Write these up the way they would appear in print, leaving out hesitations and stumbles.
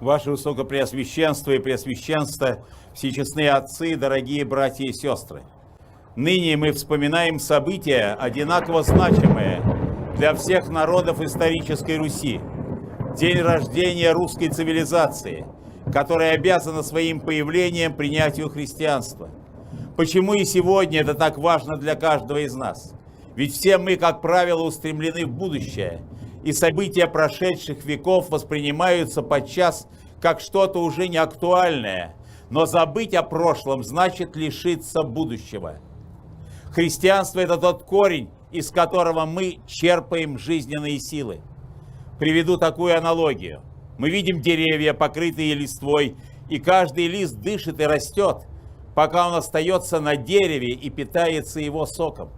Ваше Высокопреосвященство и Преосвященство, всечестные отцы, дорогие братья и сестры, ныне мы вспоминаем события, одинаково значимые для всех народов исторической Руси. День рождения русской цивилизации, которая обязана своим появлением принятию христианства. Почему и сегодня это так важно для каждого из нас? Ведь все мы, как правило, устремлены в будущее, и события прошедших веков воспринимаются подчас как что-то уже не актуальное, но забыть о прошлом значит лишиться будущего. Христианство – это тот корень, из которого мы черпаем жизненные силы. Приведу такую аналогию. Мы видим деревья, покрытые листвой, и каждый лист дышит и растет, пока он остается на дереве и питается его соком.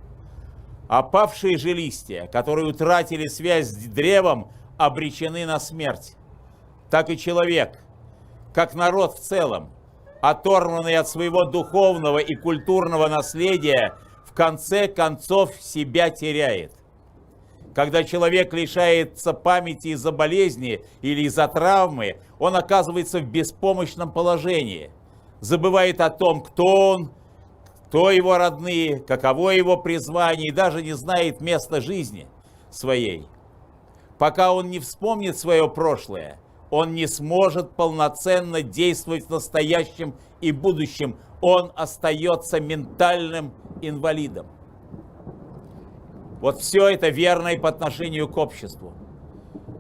Опавшие же листья, которые утратили связь с древом, обречены на смерть. Так и человек, как народ в целом, оторванный от своего духовного и культурного наследия, в конце концов себя теряет. Когда человек лишается памяти из-за болезни или из-за травмы, он оказывается в беспомощном положении, забывает о том, кто он, кто его родные, каково его призвание, и даже не знает места жизни своей. Пока он не вспомнит свое прошлое, он не сможет полноценно действовать в настоящем и будущем. Он остается ментальным инвалидом. Вот все это верно и по отношению к обществу.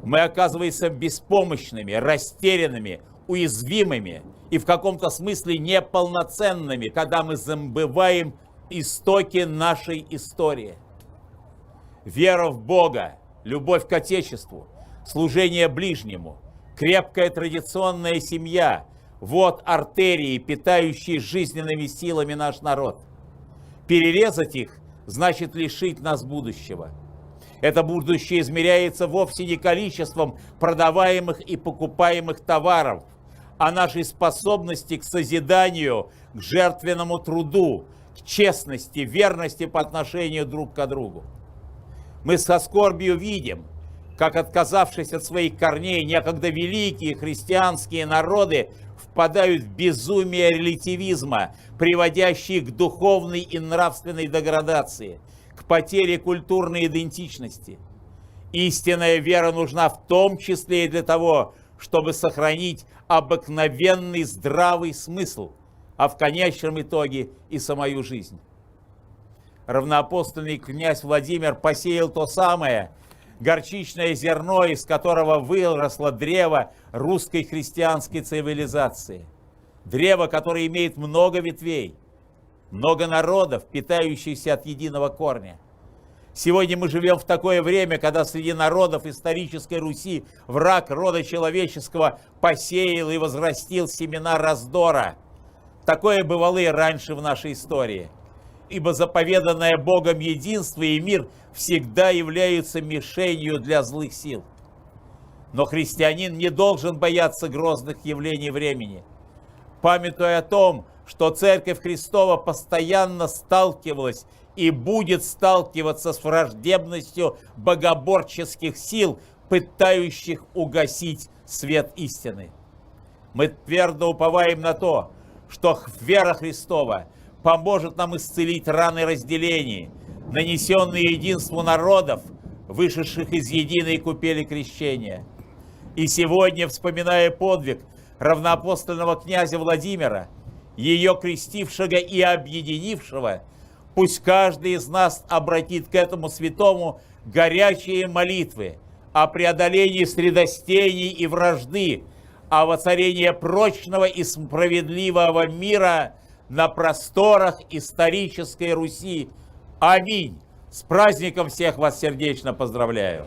Мы оказываемся беспомощными, растерянными, уязвимыми и в каком-то смысле неполноценными, когда мы забываем истоки нашей истории. Вера в Бога, любовь к Отечеству, служение ближнему, крепкая традиционная семья – вот артерии, питающие жизненными силами наш народ. Перерезать их значит лишить нас будущего. Это будущее измеряется вовсе не количеством продаваемых и покупаемых товаров, а нашей способности к созиданию, к жертвенному труду, к честности, верности по отношению друг к другу. Мы со скорбью видим, как, отказавшись от своих корней, некогда великие христианские народы впадают в безумие релятивизма, приводящие к духовной и нравственной деградации, к потере культурной идентичности. Истинная вера нужна в том числе и для того, чтобы сохранить обыкновенный здравый смысл, а в конечном итоге и самую жизнь. Равноапостольный князь Владимир посеял то самое горчичное зерно, из которого выросло древо русской христианской цивилизации. Древо, которое имеет много ветвей, много народов, питающихся от единого корня. Сегодня мы живем в такое время, когда среди народов исторической Руси враг рода человеческого посеял и возрастил семена раздора. Такое бывало и раньше в нашей истории. Ибо заповеданное Богом единство и мир всегда являются мишенью для злых сил. Но христианин не должен бояться грозных явлений времени. Памятуя о том, что Церковь Христова постоянно сталкивалась и будет сталкиваться с враждебностью богоборческих сил, пытающих угасить свет истины. Мы твердо уповаем на то, что вера Христова поможет нам исцелить раны разделений, нанесенные единству народов, вышедших из единой купели крещения. И сегодня, вспоминая подвиг равноапостольного князя Владимира, ее крестившего и объединившего, пусть каждый из нас обратит к этому святому горячие молитвы о преодолении средостений и вражды, о воцарении прочного и справедливого мира на просторах исторической Руси. Аминь. С праздником всех вас сердечно поздравляю.